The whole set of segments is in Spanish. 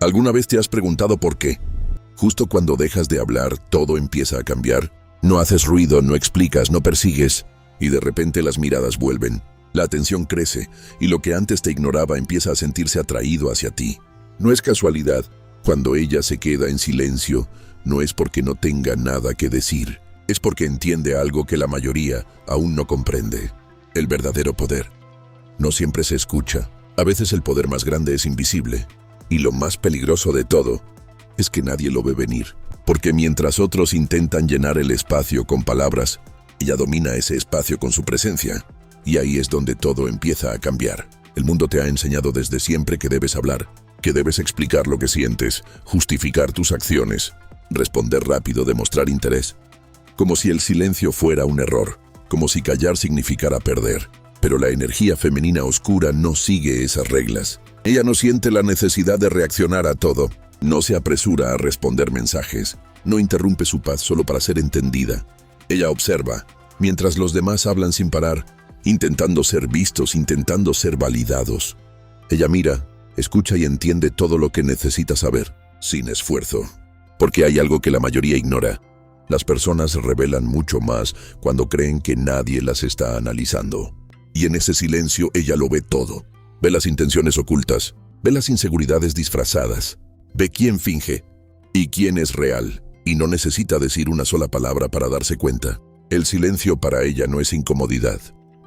¿Alguna vez te has preguntado por qué? Justo cuando dejas de hablar, todo empieza a cambiar. No haces ruido, no explicas, no persigues, y de repente las miradas vuelven. La atención crece, y lo que antes te ignoraba empieza a sentirse atraído hacia ti. No es casualidad. Cuando ella se queda en silencio, no es porque no tenga nada que decir. Es porque entiende algo que la mayoría aún no comprende. El verdadero poder no siempre se escucha. A veces el poder más grande es invisible. Y lo más peligroso de todo es que nadie lo ve venir. Porque mientras otros intentan llenar el espacio con palabras, ella domina ese espacio con su presencia. Y ahí es donde todo empieza a cambiar. El mundo te ha enseñado desde siempre que debes hablar, que debes explicar lo que sientes, justificar tus acciones, responder rápido, demostrar interés. Como si el silencio fuera un error, como si callar significara perder. Pero la energía femenina oscura no sigue esas reglas. Ella no siente la necesidad de reaccionar a todo. No se apresura a responder mensajes. No interrumpe su paz solo para ser entendida. Ella observa, mientras los demás hablan sin parar, intentando ser vistos, intentando ser validados. Ella mira, escucha y entiende todo lo que necesita saber, sin esfuerzo. Porque hay algo que la mayoría ignora. Las personas revelan mucho más cuando creen que nadie las está analizando. Y en ese silencio ella lo ve todo. Ve las intenciones ocultas, ve las inseguridades disfrazadas, ve quién finge y quién es real. Y no necesita decir una sola palabra para darse cuenta. El silencio para ella no es incomodidad,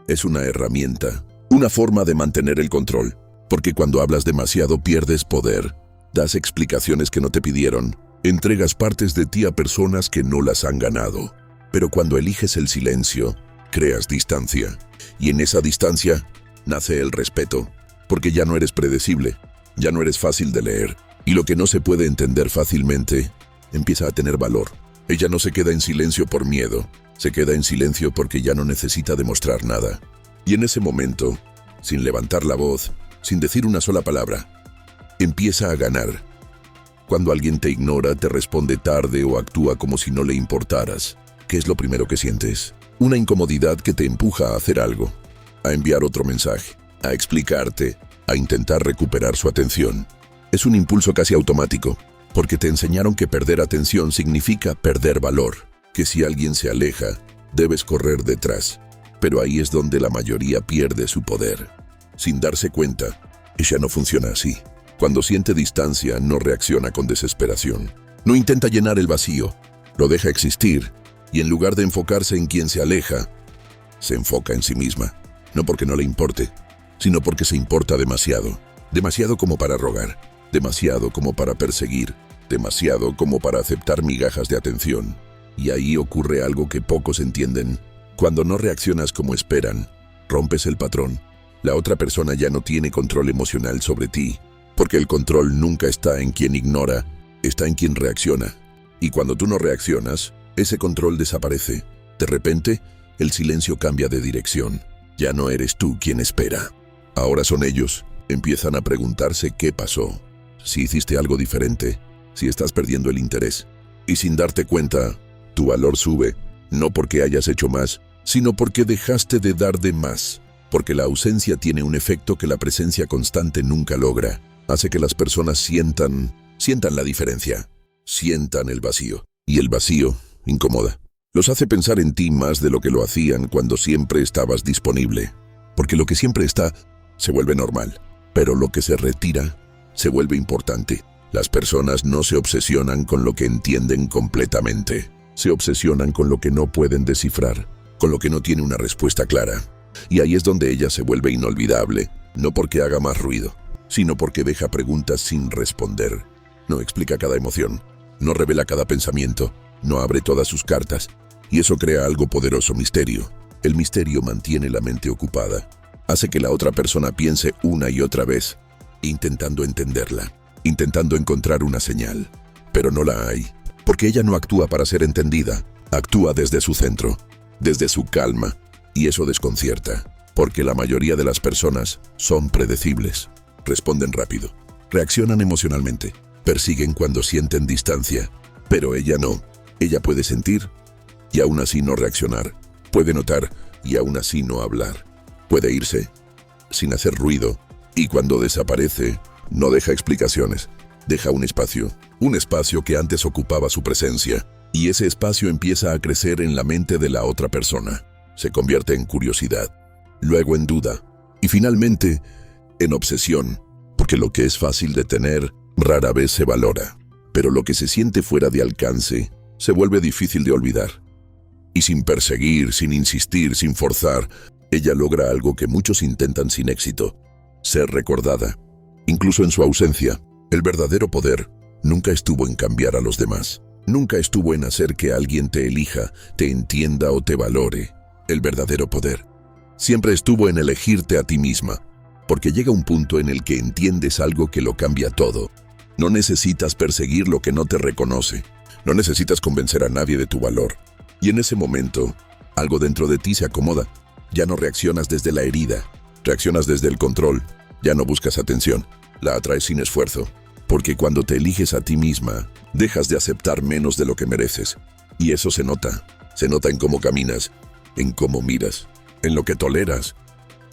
es una herramienta, una forma de mantener el control. Porque cuando hablas demasiado pierdes poder, das explicaciones que no te pidieron, entregas partes de ti a personas que no las han ganado. Pero cuando eliges el silencio, creas distancia. Y en esa distancia nace el respeto, porque ya no eres predecible, ya no eres fácil de leer. Y lo que no se puede entender fácilmente empieza a tener valor. Ella no se queda en silencio por miedo, se queda en silencio porque ya no necesita demostrar nada. Y en ese momento, sin levantar la voz, sin decir una sola palabra, empieza a ganar. Cuando alguien te ignora, te responde tarde o actúa como si no le importaras, ¿qué es lo primero que sientes? Una incomodidad que te empuja a hacer algo, a enviar otro mensaje, a explicarte, a intentar recuperar su atención. Es un impulso casi automático, porque te enseñaron que perder atención significa perder valor, que si alguien se aleja, debes correr detrás. Pero ahí es donde la mayoría pierde su poder. Sin darse cuenta, ella no funciona así. Cuando siente distancia, no reacciona con desesperación. No intenta llenar el vacío, lo deja existir, y en lugar de enfocarse en quien se aleja, se enfoca en sí misma. No porque no le importe, sino porque se importa demasiado. Demasiado como para rogar, demasiado como para perseguir, demasiado como para aceptar migajas de atención. Y ahí ocurre algo que pocos entienden. Cuando no reaccionas como esperan, rompes el patrón. La otra persona ya no tiene control emocional sobre ti, porque el control nunca está en quien ignora, está en quien reacciona. Y cuando tú no reaccionas, ese control desaparece. De repente, el silencio cambia de dirección. Ya no eres tú quien espera. Ahora son ellos. Empiezan a preguntarse qué pasó, si hiciste algo diferente, si estás perdiendo el interés. Y sin darte cuenta, tu valor sube, no porque hayas hecho más, sino porque dejaste de dar de más. Porque la ausencia tiene un efecto que la presencia constante nunca logra. Hace que las personas sientan la diferencia, sientan el vacío. Y el vacío incomoda. Los hace pensar en ti más de lo que lo hacían cuando siempre estabas disponible. Porque lo que siempre está, se vuelve normal. Pero lo que se retira, se vuelve importante. Las personas no se obsesionan con lo que entienden completamente. Se obsesionan con lo que no pueden descifrar, con lo que no tiene una respuesta clara. Y ahí es donde ella se vuelve inolvidable, no porque haga más ruido, sino porque deja preguntas sin responder. No explica cada emoción, no revela cada pensamiento, no abre todas sus cartas. Y eso crea algo poderoso, misterio. El misterio mantiene la mente ocupada. Hace que la otra persona piense una y otra vez, intentando entenderla, intentando encontrar una señal. Pero no la hay, porque ella no actúa para ser entendida, actúa desde su centro, desde su calma, y eso desconcierta, porque la mayoría de las personas son predecibles, responden rápido, reaccionan emocionalmente, persiguen cuando sienten distancia, pero ella no. Ella puede sentir y aún así no reaccionar, puede notar y aún así no hablar, puede irse sin hacer ruido, y cuando desaparece, no deja explicaciones, Deja un espacio que antes ocupaba su presencia, y ese espacio empieza a crecer en la mente de la otra persona. Se convierte en curiosidad, luego en duda, y finalmente en obsesión, porque lo que es fácil de tener rara vez se valora, pero lo que se siente fuera de alcance se vuelve difícil de olvidar. Y sin perseguir, sin insistir, sin forzar, ella logra algo que muchos intentan sin éxito: ser recordada. Incluso en su ausencia, el verdadero poder nunca estuvo en cambiar a los demás. Nunca estuvo en hacer que alguien te elija, te entienda o te valore. El verdadero poder siempre estuvo en elegirte a ti misma, porque llega un punto en el que entiendes algo que lo cambia todo. No necesitas perseguir lo que no te reconoce. No necesitas convencer a nadie de tu valor. Y en ese momento, algo dentro de ti se acomoda. Ya no reaccionas desde la herida, reaccionas desde el control. Ya no buscas atención, la atraes sin esfuerzo. Porque cuando te eliges a ti misma, dejas de aceptar menos de lo que mereces. Y eso se nota. Se nota en cómo caminas, en cómo miras, en lo que toleras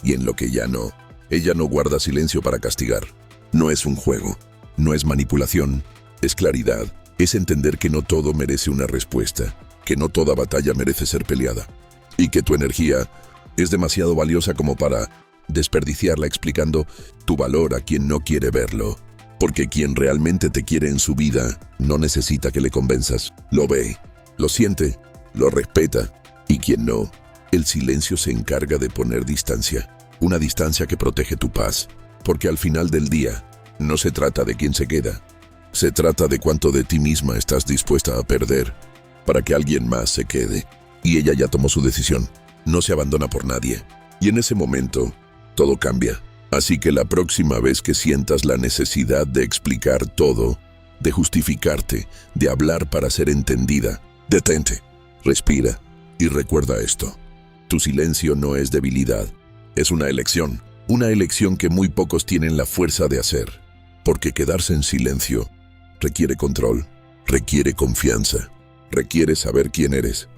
y en lo que ya no. Ella no guarda silencio para castigar. No es un juego, no es manipulación, es claridad. Es entender que no todo merece una respuesta, que no toda batalla merece ser peleada, y que tu energía es demasiado valiosa como para desperdiciarla explicando tu valor a quien no quiere verlo. Porque quien realmente te quiere en su vida no necesita que le convenzas. Lo ve, lo siente, lo respeta. Y quien no, el silencio se encarga de poner distancia. Una distancia que protege tu paz. Porque al final del día, no se trata de quién se queda. Se trata de cuánto de ti misma estás dispuesta a perder para que alguien más se quede. Y ella ya tomó su decisión. No se abandona por nadie. Y en ese momento, todo cambia. Así que la próxima vez que sientas la necesidad de explicar todo, de justificarte, de hablar para ser entendida, detente, respira y recuerda esto. Tu silencio no es debilidad, es una elección que muy pocos tienen la fuerza de hacer. Porque quedarse en silencio requiere control, requiere confianza, requiere saber quién eres,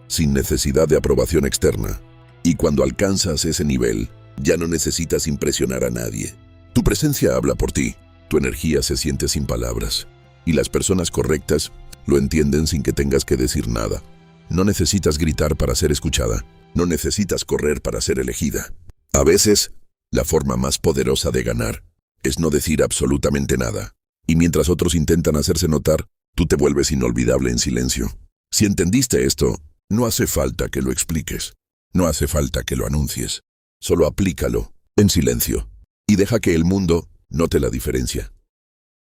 sin necesidad de aprobación externa. Y cuando alcanzas ese nivel, ya no necesitas impresionar a nadie. Tu presencia habla por ti, tu energía se siente sin palabras, y las personas correctas lo entienden sin que tengas que decir nada. No necesitas gritar para ser escuchada, no necesitas correr para ser elegida. A veces, la forma más poderosa de ganar es no decir absolutamente nada, y mientras otros intentan hacerse notar, tú te vuelves inolvidable en silencio. Si entendiste esto, no hace falta que lo expliques, no hace falta que lo anuncies. Solo aplícalo en silencio y deja que el mundo note la diferencia.